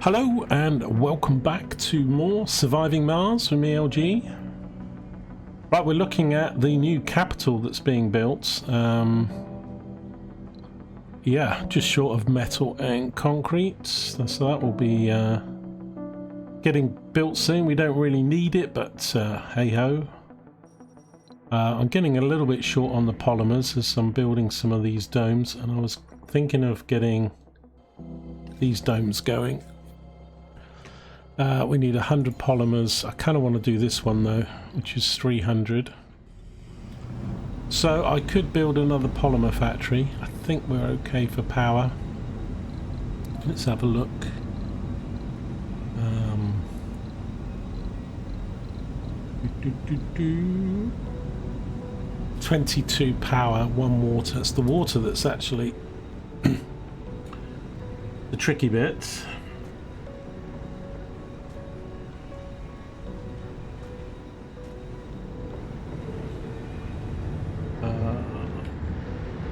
Hello and welcome back to more Surviving Mars from ELG. Right, we're looking at the new capital that's being built. Yeah, just short of metal and concrete. So that will be getting built soon. We don't really need it, but hey ho. I'm getting a little bit short on the polymers as I'm building some of these domes, and I was thinking of getting these domes going. We need 100 polymers. I kind of want to do this one though, which is 300. So I could build another polymer factory. I think we're okay for power. Let's have a look. 22 power, 1 water. It's the water that's actually the tricky bit.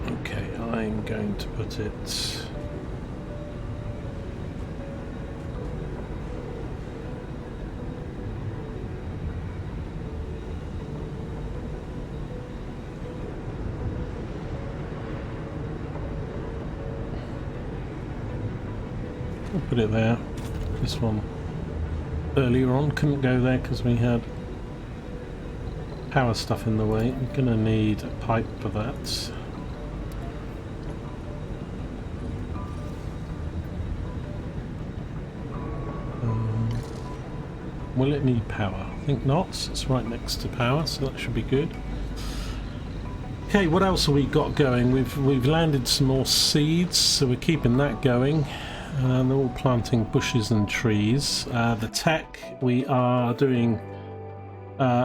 Okay, I'm going to put it... I'll put it there. This one earlier on couldn't go there because we had power stuff in the way. We're going to need a pipe for that. Will it need power? I think not. It's right next to power, so that should be good. Okay, what else have we got going? We've landed some more seeds, so we're keeping that going. They're all planting bushes and trees. The tech, we are doing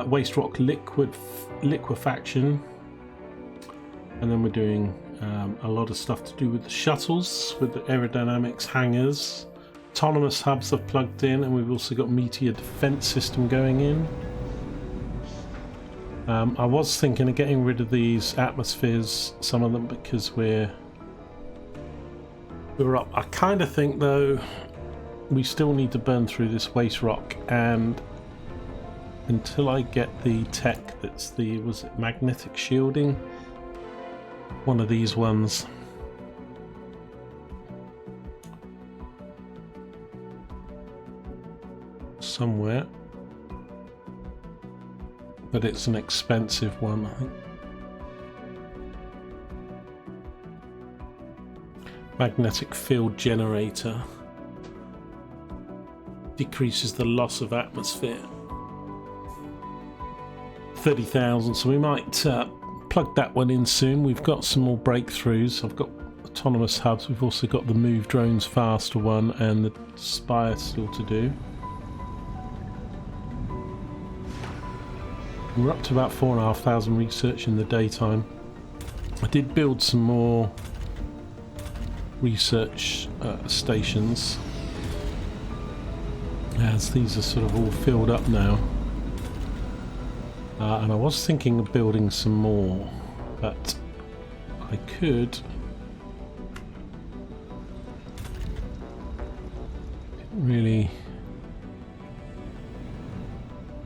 waste rock liquefaction, and then we're doing a lot of stuff to do with the shuttles, with the aerodynamics hangars. Autonomous hubs have plugged in, and we've also got meteor defense system going in. I was thinking of getting rid of these atmospheres, some of them, because we're up. I kind of think though we still need to burn through this waste rock, and until I get the tech that's the, was it magnetic shielding? One of these ones. Somewhere. But it's an expensive one, I think. Magnetic field generator. Decreases the loss of atmosphere. 30,000, so we might plug that one in soon. We've got some more breakthroughs. I've got autonomous hubs. We've also got the move drones faster one and the spire still to do. We're up to about 4,500 research in the daytime. I did build some more research stations, as these are sort of all filled up now. And I was thinking of building some more, but I could... really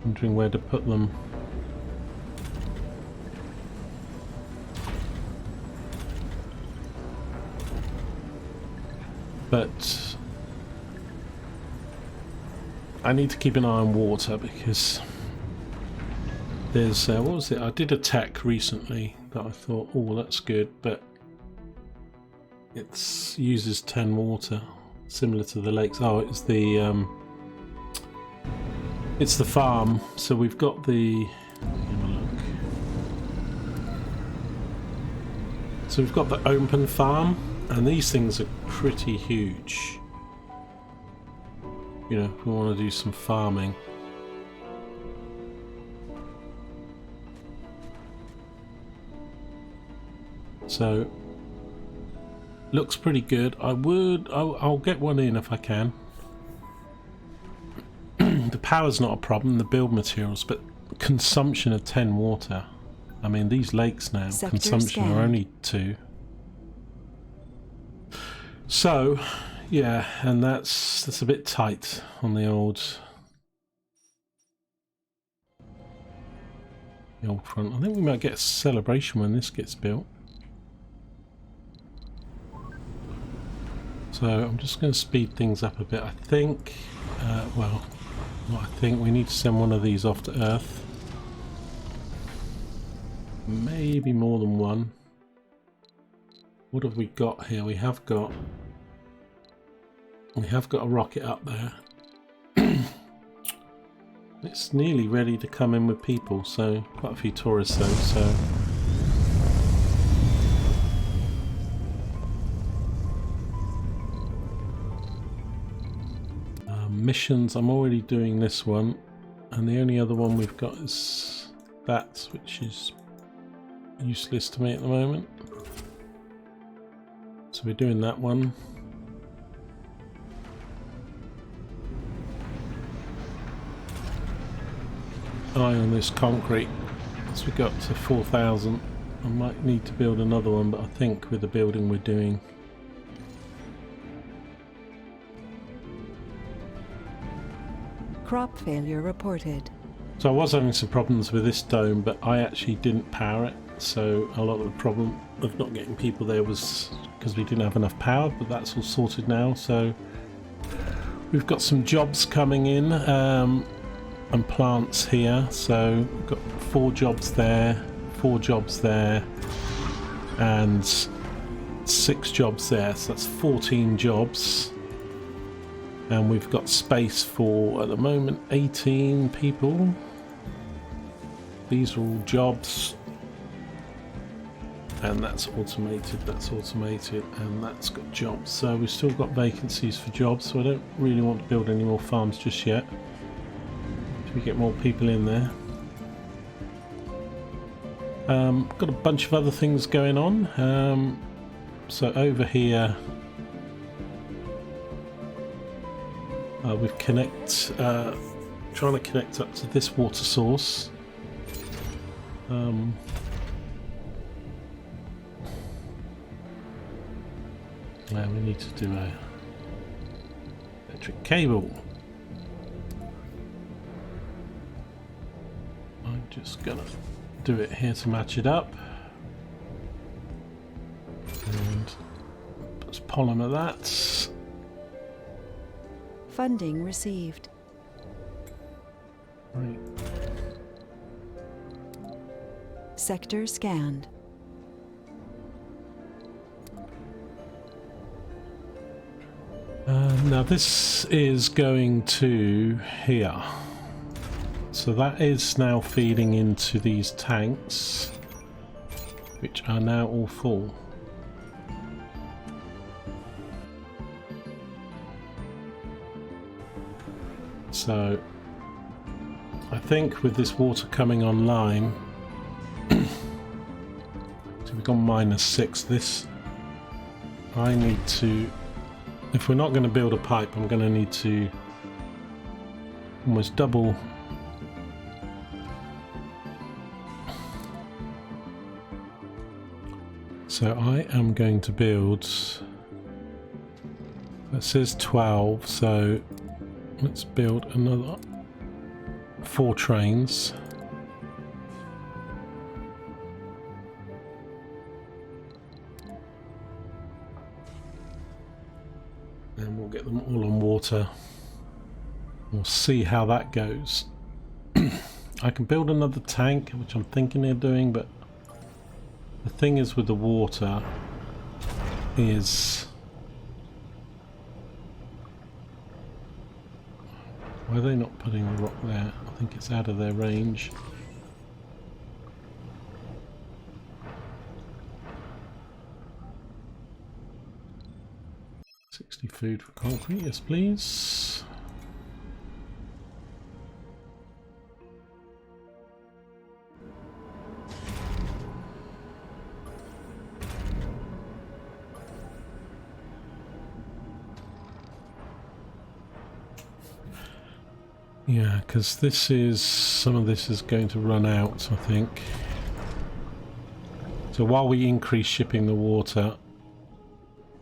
wondering where to put them. But I need to keep an eye on water, because there's what was it? I did a tech recently that I thought, oh, that's good, but it uses 10 water, similar to the lakes. Oh, it's the farm. So we've got the. Have a look. So we've got the open farm. And these things are pretty huge. You know, if we want to do some farming. So, looks pretty good. I'll get one in if I can. The power's not a problem, the build materials, but consumption of 10 water. I mean, these lakes now, consumption are only 2. So, Yeah, and that's a bit tight on the old front. I think we might get a celebration when this gets built. So I'm just going to speed things up a bit. I think, well, not I think, we need to send one of these off to Earth. Maybe more than one. What have we got here? We have got a rocket up there. It's nearly ready to come in with people, so quite a few tourists though, so missions, I'm already doing this one, and the only other one we've got is that, which is useless to me at the moment. So we're doing that one. Eye on this concrete. As we got to 4,000, I might need to build another one, but I think with the building we're doing, crop failure reported. so I was having some problems with this dome, but I actually didn't power it, so a lot of the problem of not getting people there was because we didn't have enough power, but that's all sorted now. So we've got some jobs coming in, and plants here, so we've got 4 jobs there, 4 jobs there, and 6 jobs there, so that's 14 jobs. And we've got space for, at the moment, 18 people. These are all jobs. And that's automated, and that's got jobs. So we've still got vacancies for jobs, so I don't really want to build any more farms just yet. Till we get more people in there. Got a bunch of other things going on. So over here, we've trying to connect up to this water source. We need to do a electric cable. I'm just gonna do it here to match it up, and let's polymer that. Funding received. Right. Sector scanned. Now this is going to here. So that is now feeding into these tanks, which are now all full. So I think with this water coming online, so we've gone -6. This, I need to, if we're not going to build a pipe, I'm going to need to almost double. So I am going to build, it says 12, so let's build another 4 trains. And we'll get them all on water. We'll see how that goes. I can build another tank, which I'm thinking of doing, but the thing is with the water is, why are they not putting the rock there? I think it's out of their range. Food for concrete, yes please. Yeah, because this is, some of this is going to run out, I think. So while we increase shipping the water,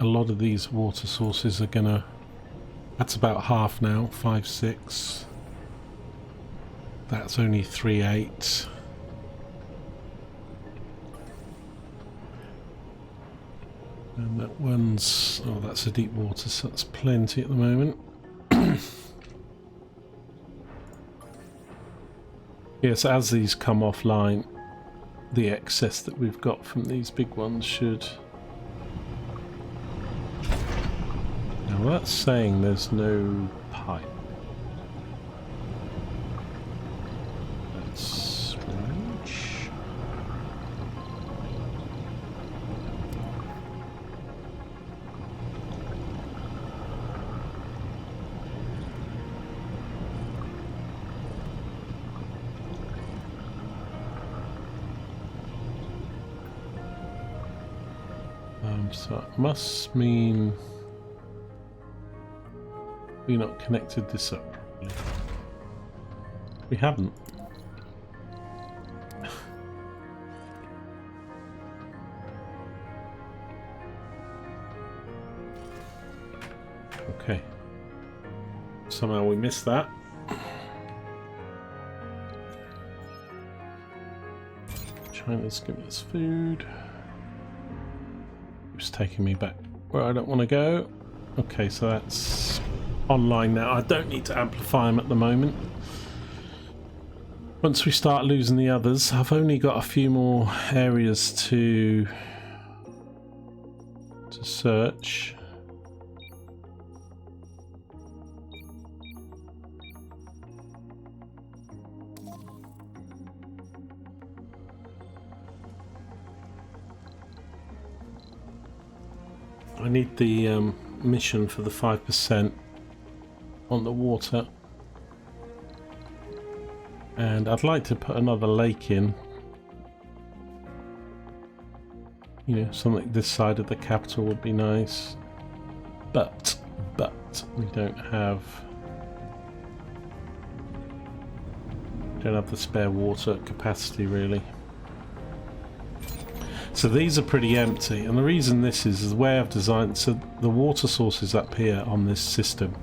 a lot of these water sources are gonna, that's about half now, 5, 6. That's only 3, 8. And that one's, oh, that's a deep water, so that's plenty at the moment. Yes, as these come offline, the excess that we've got from these big ones should... Now that's saying there's no pipe. That's strange. So it must mean we're not connected this up properly. We haven't. Okay. Somehow we missed that. China's giving us food. It's taking me back where I don't want to go. Okay, so that's online now. I don't need to amplify them at the moment. Once we start losing the others, I've only got a few more areas to search. I need the mission for the 5% on the water, and I'd like to put another lake in, you know, something this side of the capital would be nice, but we don't have the spare water capacity really. So these are pretty empty, and the reason this is the way I've designed, so the water sources up here on this system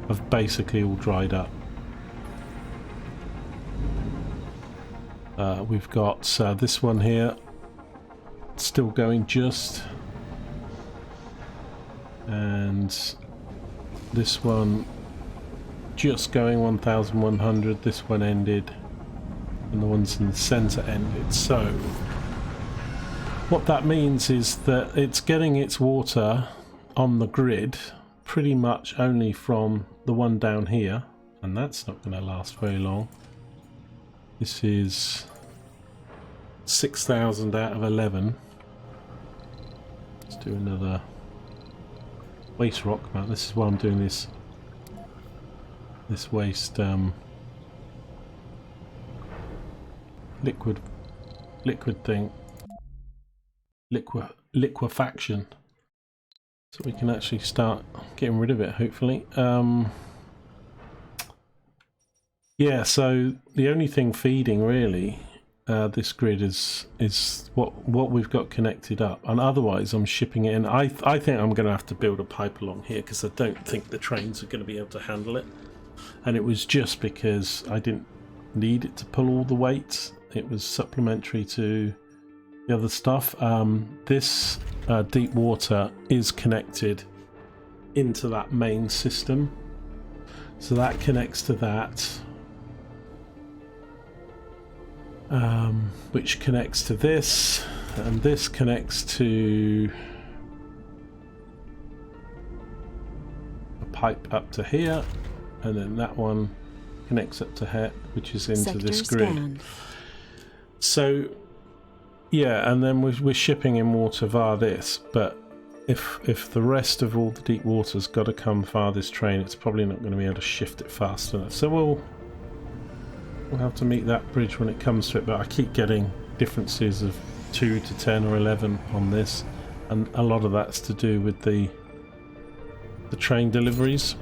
have basically all dried up. We've got this one here still going just, and this one just going 1100, this one ended, and the ones in the centre ended. So what that means is that it's getting its water on the grid pretty much only from the one down here, and that's not going to last very long. This is 6,000 out of 11. Let's do another waste rock map. This is why I'm doing this waste liquid thing. Liquefaction, so we can actually start getting rid of it, hopefully. Yeah, so the only thing feeding really this grid is what we've got connected up, and otherwise I'm shipping it in. I think I'm going to have to build a pipe along here because I don't think the trains are going to be able to handle it, and it was just because I didn't need it to pull all the weight. It was supplementary to the other stuff. This deep water is connected into that main system, so that connects to that, which connects to this, and this connects to a pipe up to here, and then that one connects up to here, which is into Sector this grid. scanned. So yeah, and then we're shipping in water via this, but if the rest of all the deep water's got to come via this train, it's probably not going to be able to shift it fast enough. So we'll have to meet that bridge when it comes to it, but I keep getting differences of 2 to 10 or 11 on this, and a lot of that's to do with the train deliveries.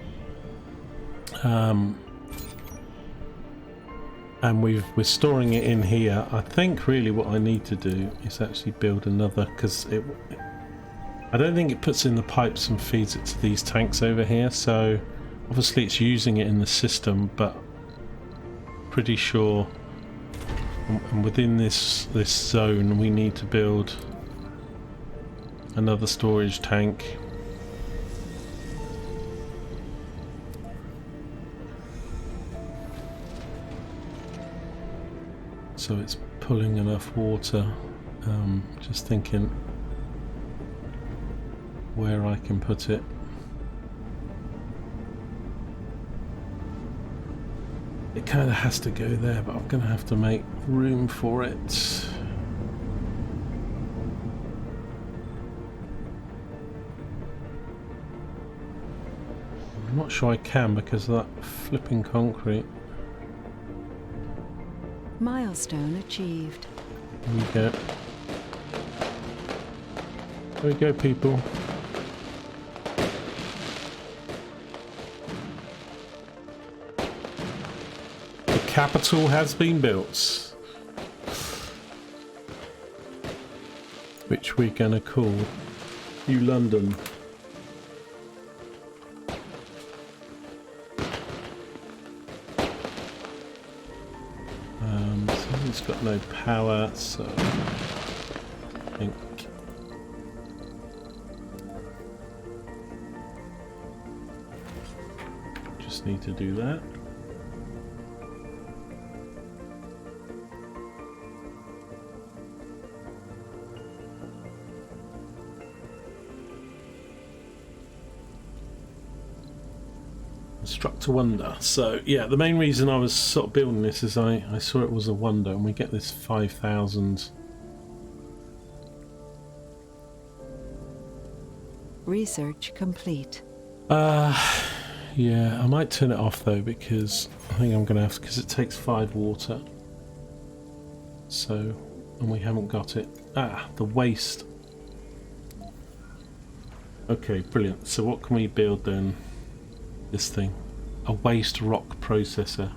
And we're storing it in here. I think really what I need to do is actually build another, because I don't think it puts in the pipes and feeds it to these tanks over here, so obviously it's using it in the system, but pretty sure, and within this zone we need to build another storage tank. So it's pulling enough water. Just thinking where I can put it. It kind of has to go there, but I'm going to have to make room for it. I'm not sure I can because of that flipping concrete. Milestone achieved. There we go. There we go, people. The capital has been built, which we're gonna call New London. So it's got no power, so I think just need to do that. Struck to wonder. So yeah, the main reason I was sort of building this is I saw it was a wonder, and we get this 5,000. Research complete. Yeah, I might turn it off though, because I think I'm gonna have to, because it takes 5 water. So, and we haven't got it. The waste. Okay, brilliant. So what can we build then? This thing, a waste rock processor.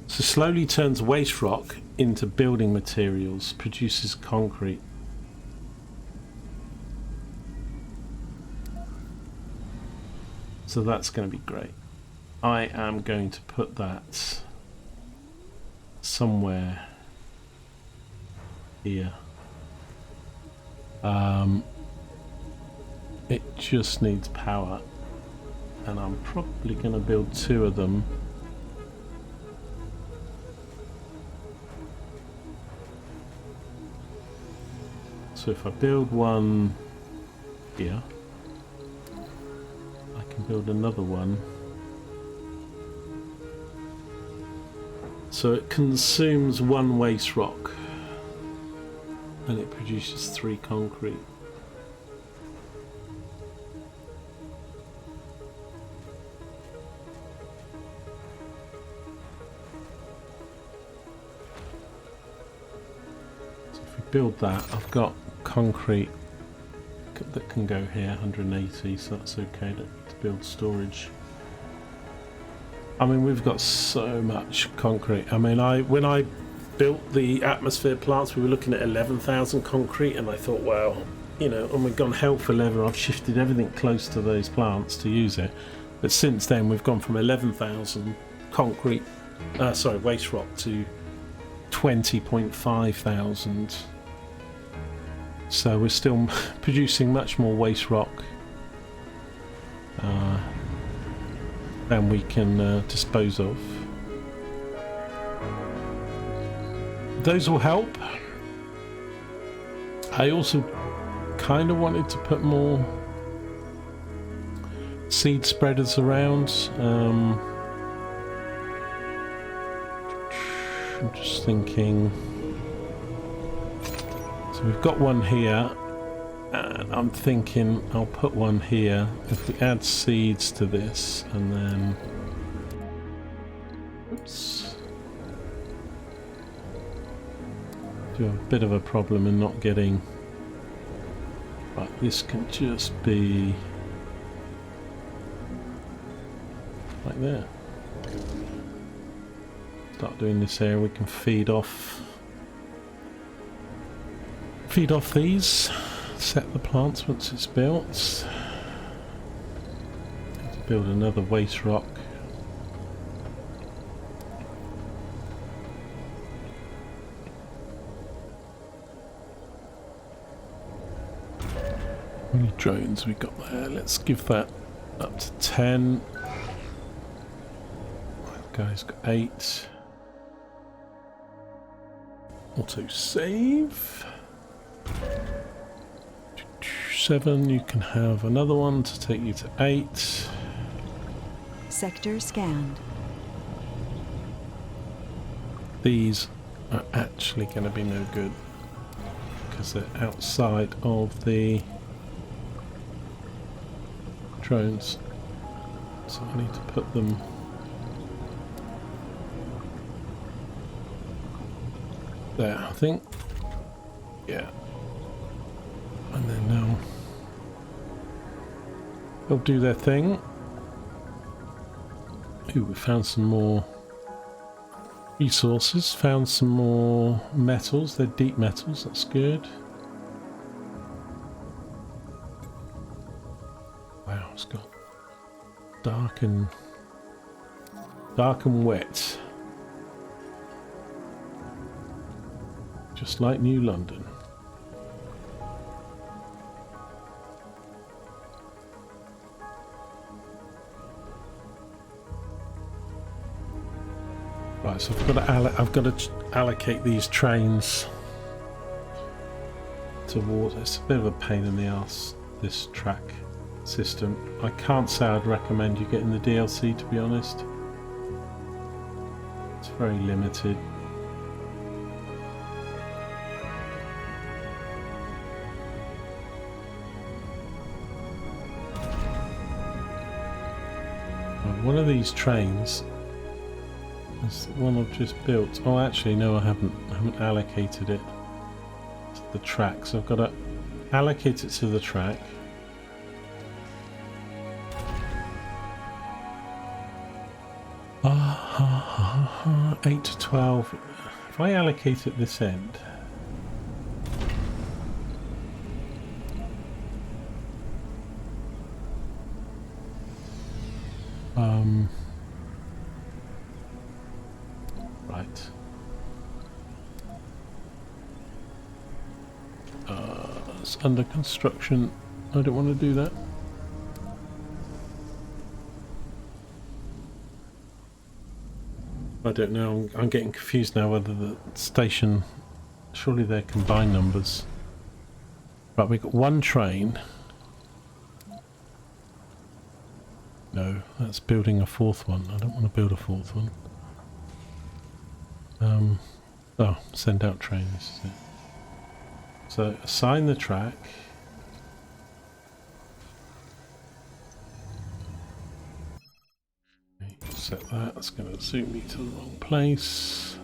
So slowly turns waste rock into building materials, produces concrete. So that's going to be great. I am going to put that somewhere here. It just needs power. And I'm probably going to build 2 of them. So if I build one here, I can build another one. So it consumes 1 waste rock and it produces 3 concrete. Build that. I've got concrete that can go here, 180, so that's okay to build storage. I mean, we've got so much concrete. I mean, when I built the atmosphere plants, we were looking at 11,000 concrete, and I thought, wow, you know, and we've gone hell for leather. I've shifted everything close to those plants to use it, but since then we've gone from 11,000 concrete, waste rock to 20.5 thousand. So we're still producing much more waste rock than we can dispose of. Those will help. I also kind of wanted to put more seed spreaders around. I'm just thinking. So we've got one here, and I'm thinking I'll put one here. If we add seeds to this, and then, oops, do have a bit of a problem in not getting. Right, this can just be like there. Start doing this here. We can feed off these. set the plants once it's built. Need to build another waste rock. How many drones we got there? Let's give that up to 10. That guy's got 8. Auto save. 7. You can have another one to take you to 8. Sector scanned. These are actually going to be no good because they're outside of the drones, so I need to put them there, I think. Yeah, and then they'll do their thing. Ooh, we found some more resources, found some more metals. They're deep metals, that's good. Wow, it's got dark and wet, just like New London. Right, so I've got to allocate these trains towards. It's a bit of a pain in the ass, this track system. I can't say I'd recommend you getting the DLC, to be honest. It's very limited. One of these trains is the one I've just built. Oh, actually, no, I haven't allocated it to the track, so I've got to allocate it to the track. 8 to 12. If I allocate at this end, right. It's under construction. I don't want to do that. I don't know, I'm getting confused now whether the station, surely they're combined numbers. Right, we've got one train. No, that's building a fourth one. I don't want to build a fourth one. Oh, send out trains. Is it? So assign the track. Set that. That's going to zoom me to the wrong place.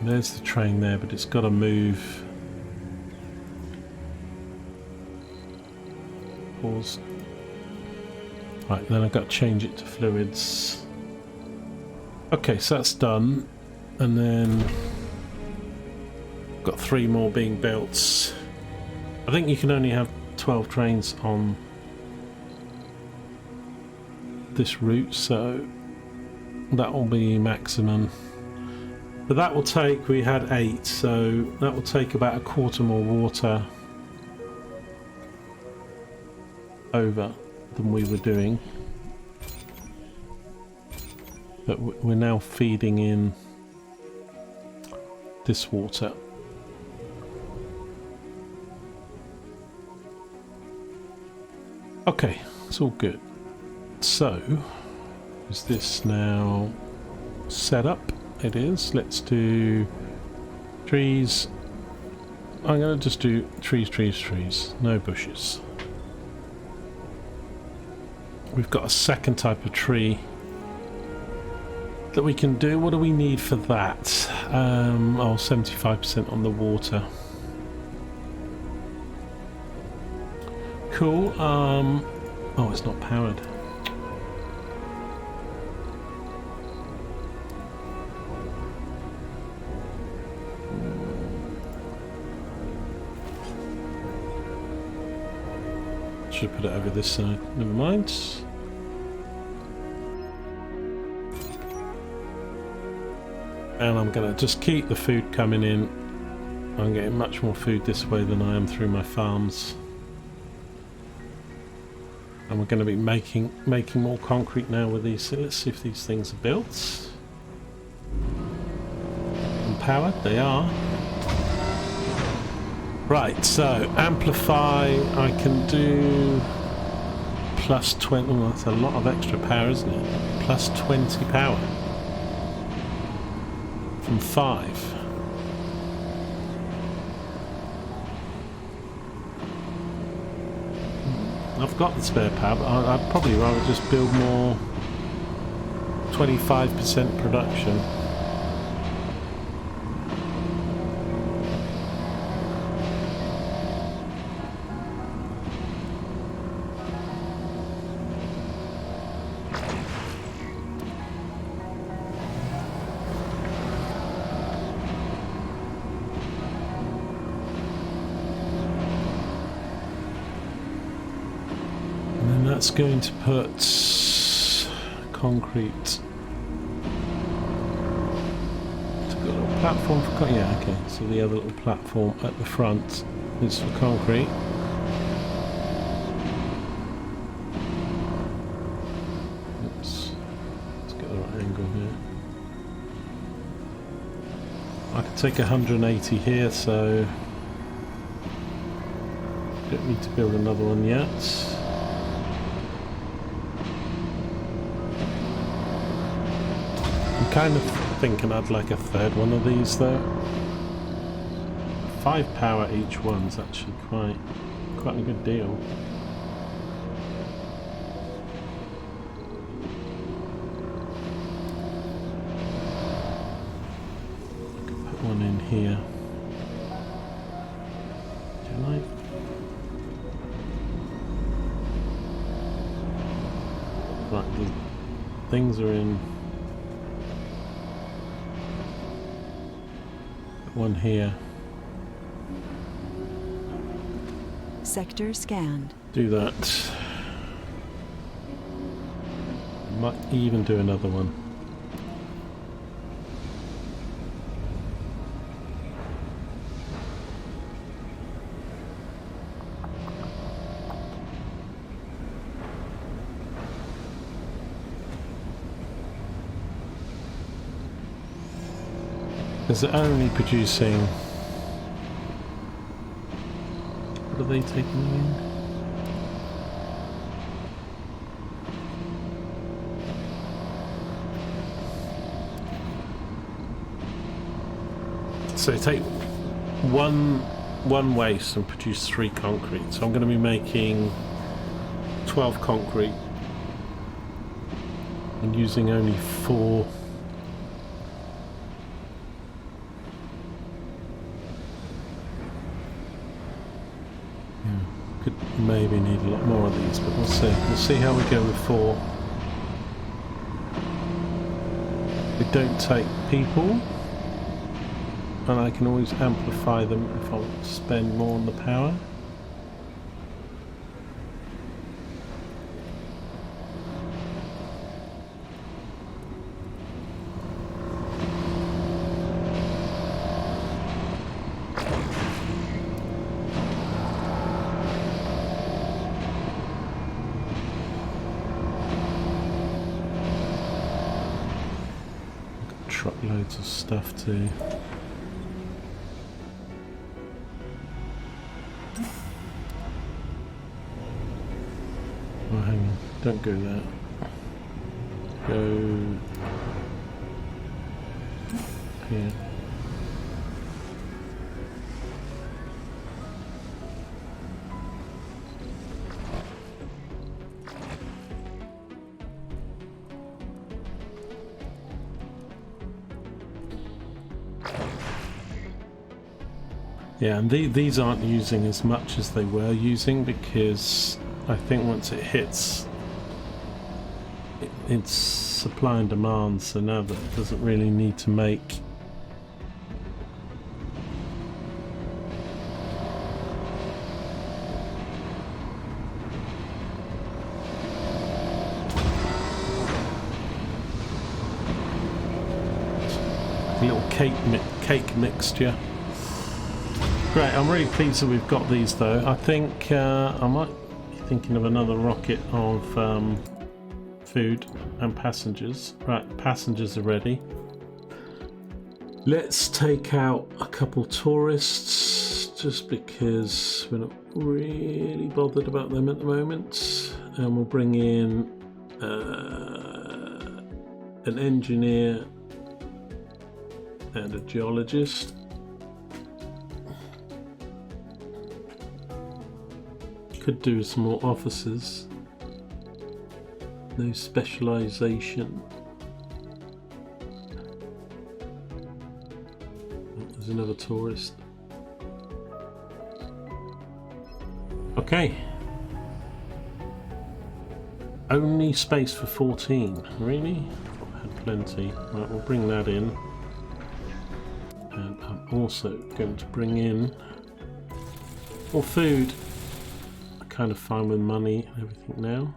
There's the train there, but it's got to move. Pause. Right, then I've got to change it to fluids. Okay, so that's done. And then got 3 more being built. I think you can only have 12 trains on this route, so that will be maximum. But that will take, we had 8, so that will take about a quarter more water over than we were doing. But we're now feeding in this water. Okay, it's all good. So, is this now set up? It is. Let's do trees. I'm going to just do trees. No bushes. We've got a second type of tree that we can do. What do we need for that? Oh, 75% on the water. Cool. Oh, it's not powered. Should put it over this side. Never mind. And I'm going to just keep the food coming in. I'm getting much more food this way than I am through my farms. And we're going to be making more concrete now with these. So let's see if these things are built. And powered, they are. Right, so amplify, I can do plus 20, well, that's a lot of extra power, isn't it? Plus 20 power. From 5. I've got the spare power, but I'd probably rather just build more 25% production. That's going to put concrete. It's got a little platform for yeah, okay. So the other little platform at the front is for concrete. Oops. Let's get the right angle here. I could take 180 here, so don't need to build another one yet. Kind of thinking I'd like a third one of these though. 5 power each one's actually quite a good deal. Could put one in here. Can I? Right, the things are in. One here. Sector scanned. Do that. Might even do another one. Because they're only producing... What are they taking in? So take one waste and produce 3 concrete. So I'm going to be making 12 concrete and using only 4. Maybe need a lot more of these, but we'll see. We'll see how we go with 4. We don't take people, and I can always amplify them if I want to spend more on the power. Truckloads of stuff too. Oh, hang on. Don't go there. Go here. Yeah, and these aren't using as much as they were using because I think once it hits it's supply and demand, so now that it doesn't really need to make cake mixture. Great, I'm really pleased that we've got these though. I think I might be thinking of another rocket of food and passengers. Right, passengers are ready. Let's take out a couple tourists just because we're not really bothered about them at the moment. And we'll bring in an engineer and a geologist. Could do some more officers. No specialization. There's another tourist. Okay. Only space for 14. Really? I've had plenty. Right, we'll bring that in. And I'm also going to bring in more food. I'm kind of fine with money and everything now.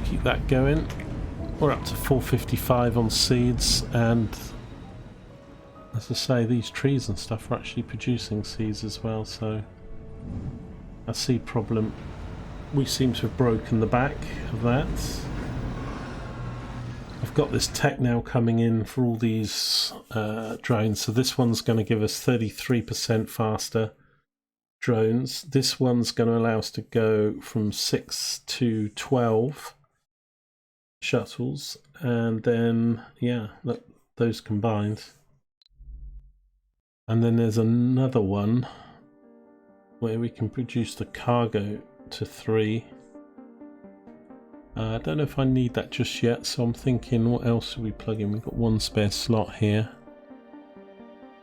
Keep that going. We're up to 455 on seeds, and as I say, these trees and stuff are actually producing seeds as well, so a seed problem, we seem to have broken the back of that. I've got this tech now coming in for all these drones, so this one's going to give us 33% faster drones. This one's going to allow us to go from 6 to 12 shuttles, and then yeah, those combined. And then there's another one where we can produce the cargo to 3. I don't know if I need that just yet, so I'm thinking what else should we plug in. We've got one spare slot here.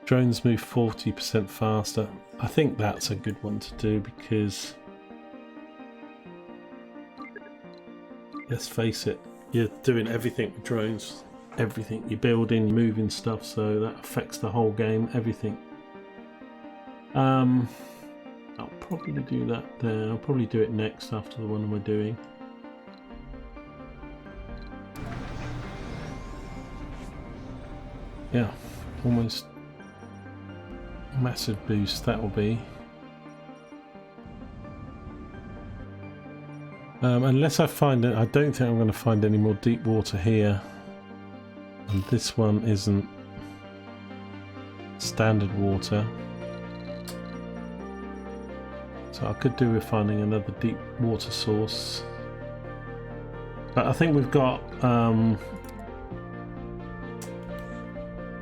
Drones move 40% faster. I think that's a good one to do because, let's face it, you're doing everything with drones. Everything. You're building, you're moving stuff, so that affects the whole game, everything. I'll probably do that there. I'll probably do it next after the one we're doing. Yeah, almost massive boost that will be. Unless I find it, I don't think I'm going to find any more deep water here. And this one isn't standard water. So I could do with finding another deep water source. But I think we've got...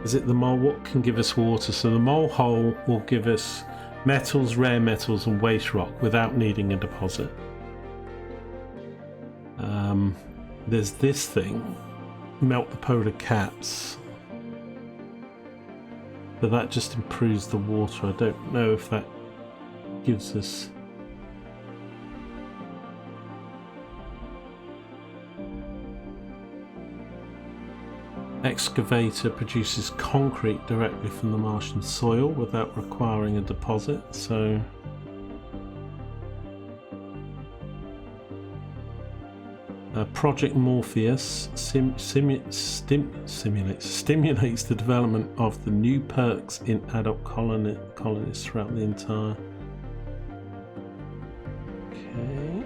is it the mole? What can give us water? So the mole hole will give us metals, rare metals and waste rock without needing a deposit. There's this thing, melt the polar caps, but that just improves the water. I don't know if that gives us... Excavator produces concrete directly from the Martian soil without requiring a deposit, so Project Morpheus stimulates the development of the new perks in adult colonists throughout the entire... Okay.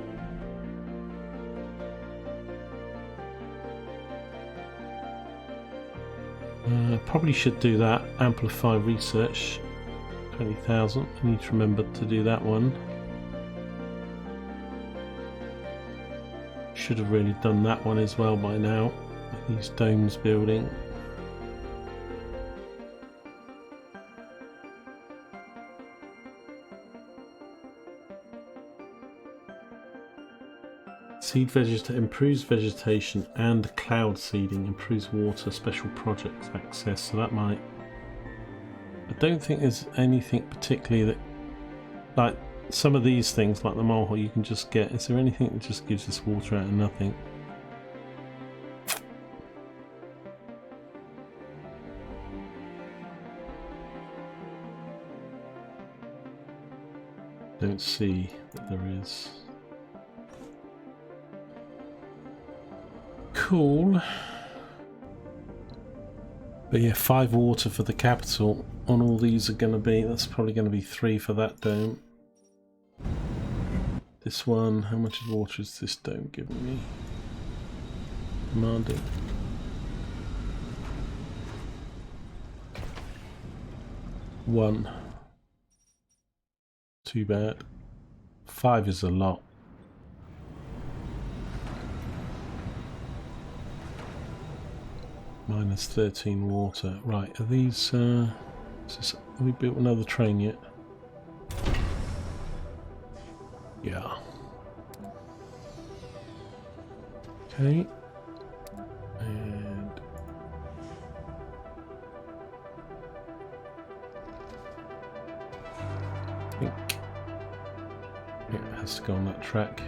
Probably should do that. Amplify research. 20,000. I need to remember to do that one. Should have really done that one as well by now. These domes building. Seed vegetation improves vegetation and cloud seeding, improves water, special projects access, so that might... I don't think there's anything particularly that, like some of these things like the molehole you can just get. Is there anything that just gives us water out of nothing? Don't see that there is. Cool. But yeah, 5 water for the capital on all these are going to be, that's probably going to be 3 for that dome. This one, how much water is this dome giving me? Demanding. One. Too bad. 5 is a lot. Minus 13 water. Right, are these have we built another train yet? Yeah. Okay. And I think it has to go on that track.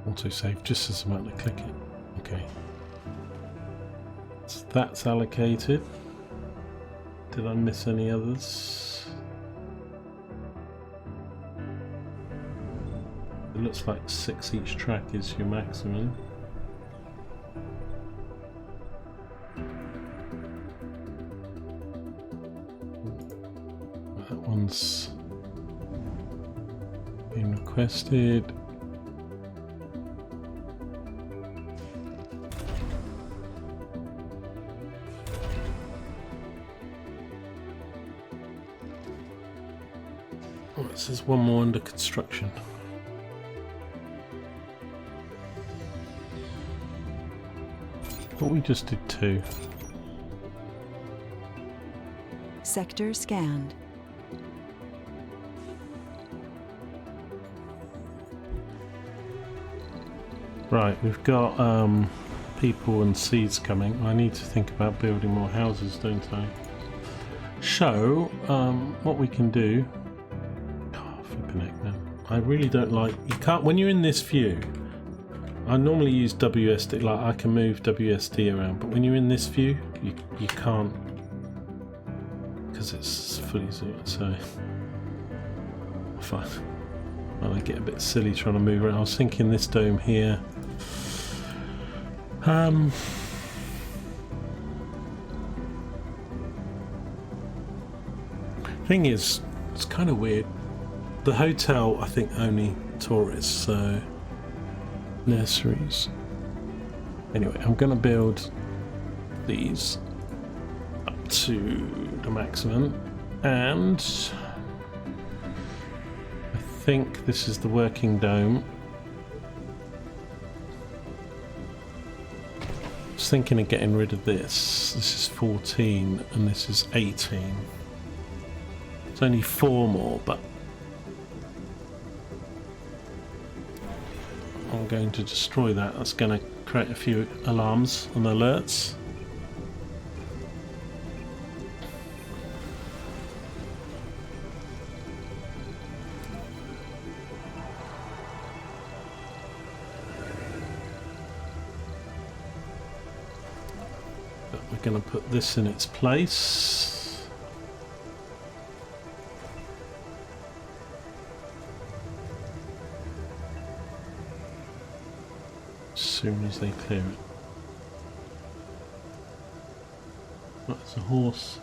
Autosave just as I'm about to click it. Okay. So that's allocated. Did I miss any others? It looks like 6 each track is your maximum. That one's been requested. There's one more under construction. But we just did 2. Sector scanned. Right, we've got people and seeds coming. I need to think about building more houses, don't I? So, what we can do... I really don't like, you can't, when you're in this view, I normally use WSD, like I can move WSD around, but when you're in this view, you can't, because it's fully zoomed, so fine. I get a bit silly trying to move around. I was thinking this dome here. Thing is, it's kind of weird. The hotel, I think, only tourists, so nurseries. Anyway, I'm going to build these up to the maximum, and I think this is the working dome. I was thinking of getting rid of this. This is 14 and this is 18. It's only 4 more, but I'm going to destroy that. That's going to create a few alarms and alerts. But we're going to put this in its place. As soon as they clear it. Oh, there's a horse.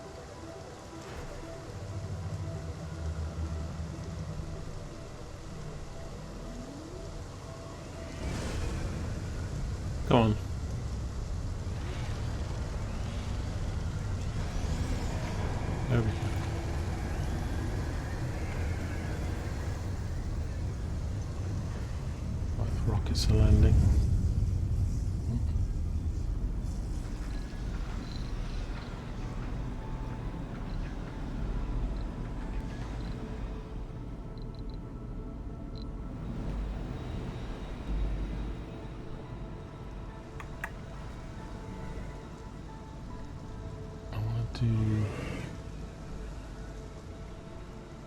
Go on. There we go. Both rockets are landing.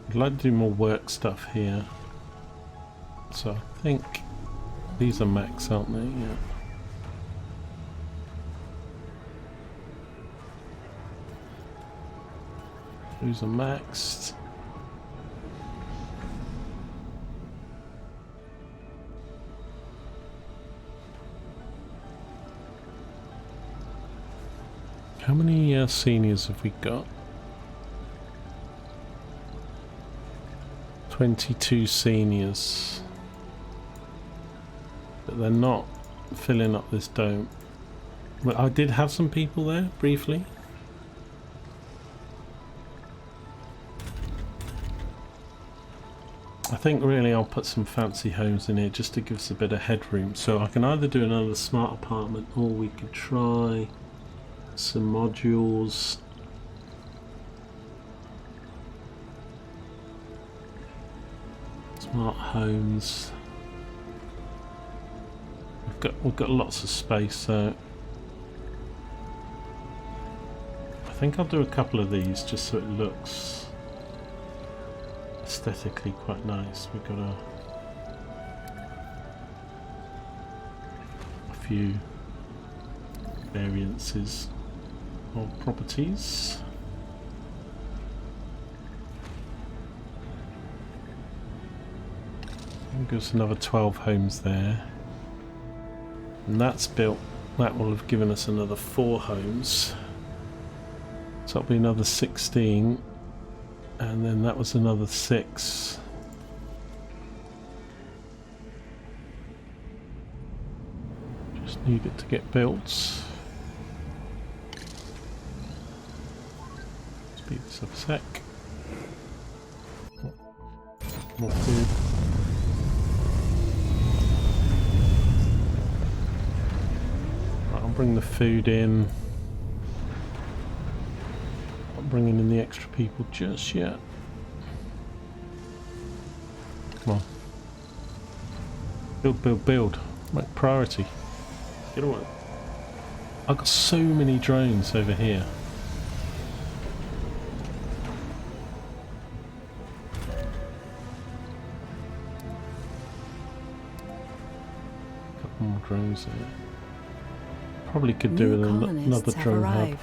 I'd like to do more work stuff here. So I think these are max, aren't they? Yeah. Those are maxed. How many seniors have we got? 22 seniors. But they're not filling up this dome. Well, I did have some people there, briefly. I think really I'll put some fancy homes in here just to give us a bit of headroom. So I can either do another smart apartment or we could try some modules. Smart homes. We've got lots of space, so I think I'll do a couple of these just so it looks aesthetically quite nice. We've got a few variances of properties. Gives another 12 homes there, and that's built. That will have given us another 4 homes, so that'll be another 16, and then that was another 6. Just need it to get built. Speed this up a sec. More food. Bring the food in. Not bringing in the extra people just yet. Come on. Build, build, build. Make priority. Get away. I've got so many drones over here. Couple more drones there. Probably could do with another drone hub.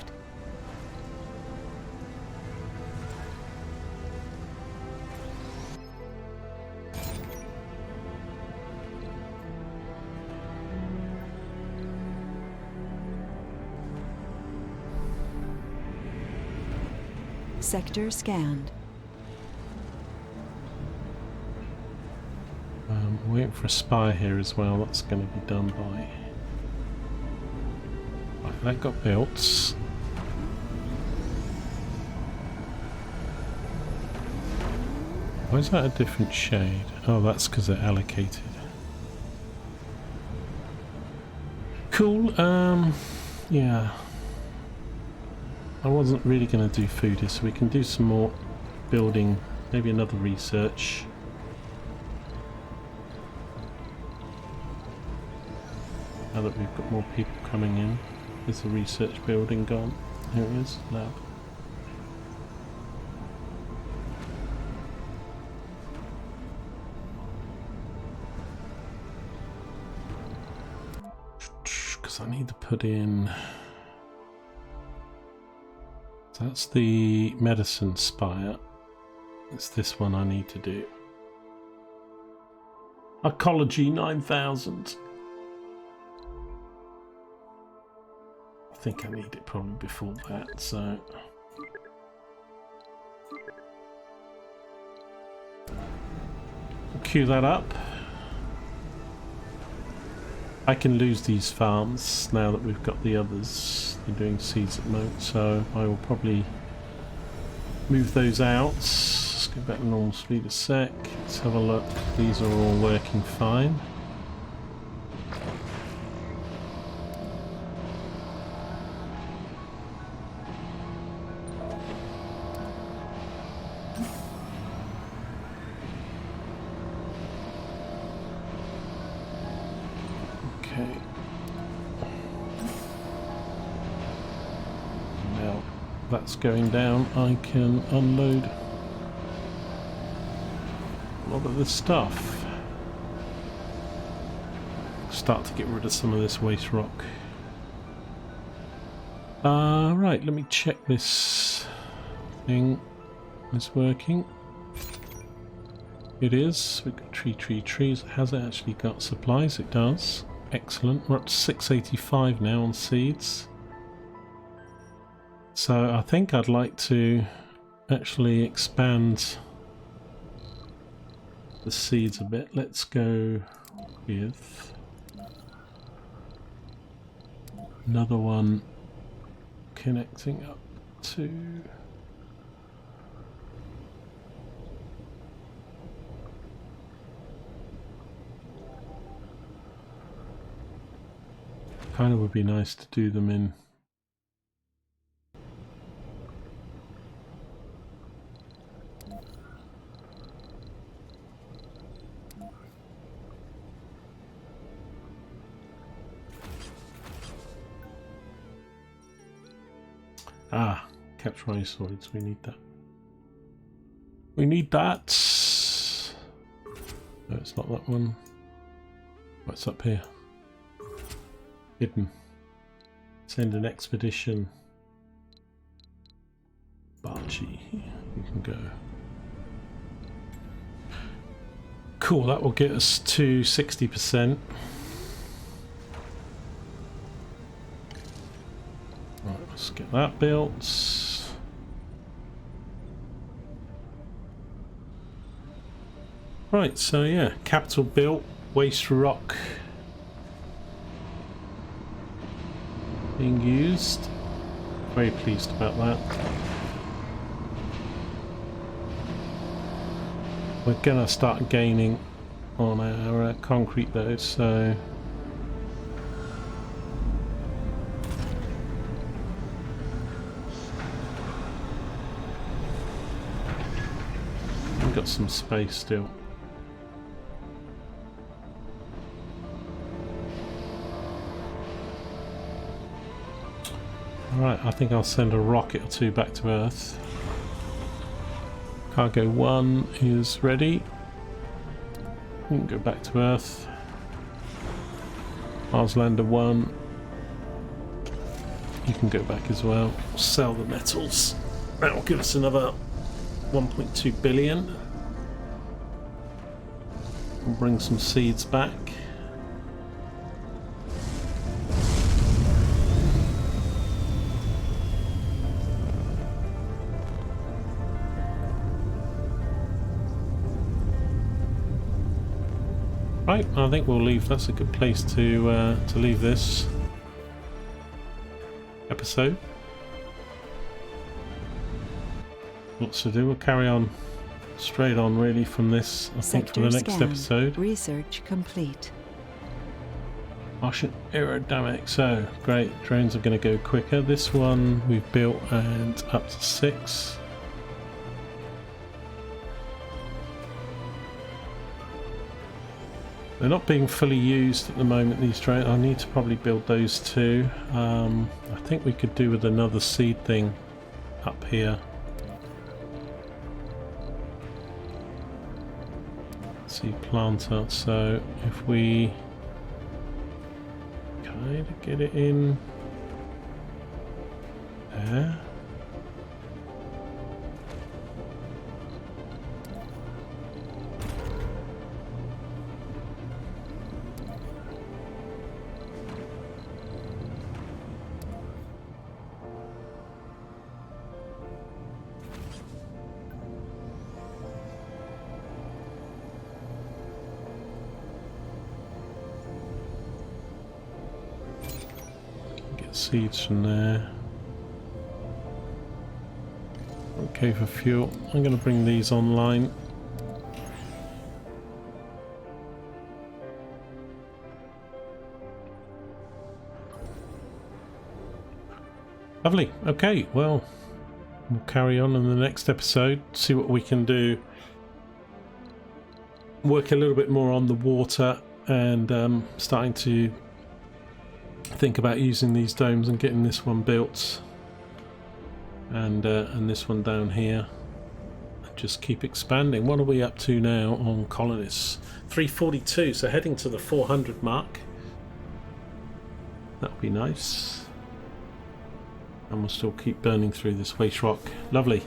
Sector scanned. Waiting for a spire here as well. That's going to be done by. That got built. Why is that a different shade? Oh, that's because they're allocated. Cool. Yeah. I wasn't really going to do food here, so we can do some more building, maybe another research. Now that we've got more people coming in. Is the research building gone? Here it is, lab. Because I need to put in. So that's the medicine spire. It's this one I need to do. Ecology 9000. I think I need it probably before that, so we'll queue that up. I can lose these farms now that we've got the others. They're doing seeds at the moment, so I will probably move those out. Let's go back to normal speed a sec. Let's have a look. These are all working fine. That's going down. I can unload a lot of this stuff. Start to get rid of some of this waste rock. Right, let me check this thing. is working. It is. We've got trees. Has it actually got supplies? It does. Excellent. We're up to 685 now on seeds. So I think I'd like to actually expand the seeds a bit. Let's go with another one connecting up to kind of would be nice to do them in capture isoids. We need that. We need that. No, it's not that one. What's up here? Hidden. Send an expedition. Barchi. You can go. Cool, that will get us to 60%. Right, let's get that built. Right, so yeah, capital built, waste rock being used. Very pleased about that. We're gonna start gaining on our concrete though, so we've got some space still. Right, I think I'll send a rocket or two back to Earth. Cargo 1 is ready. We can go back to Earth. Mars Lander 1. You can go back as well. Sell the metals. That will give us another 1.2 billion. We'll bring some seeds back. Right, I think we'll leave. That's a good place to leave this episode. Lots to do. We'll carry on straight on really from this. I think for the next episode. Research complete. Martian aerodynamics. So great. Drones are going to go quicker. This one we've built and up to 6. They're not being fully used at the moment, these drones. I need to probably build those too. I think we could do with another seed thing up here. Seed planter. So if we kind of get it in there. Seeds from there. Okay for fuel. I'm going to bring these online. Lovely. Okay, well, we'll carry on in the next episode, see what we can do. Work a little bit more on the water and starting to think about using these domes and getting this one built and this one down here. Just keep expanding. What are we up to now on colonists? 342, so heading to the 400 mark. That would be nice. And we'll still keep burning through this waste rock. Lovely.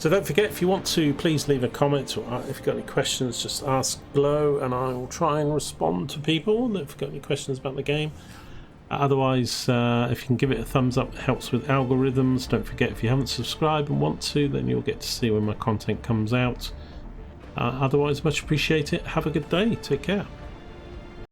So don't forget, if you want to, please leave a comment, or if you've got any questions, just ask below and I will try and respond to people. And if you've got any questions about the game. Otherwise, if you can give it a thumbs up, it helps with algorithms. Don't forget, if you haven't subscribed and want to, then you'll get to see when my content comes out. Otherwise, much appreciate it. Have a good day. Take care.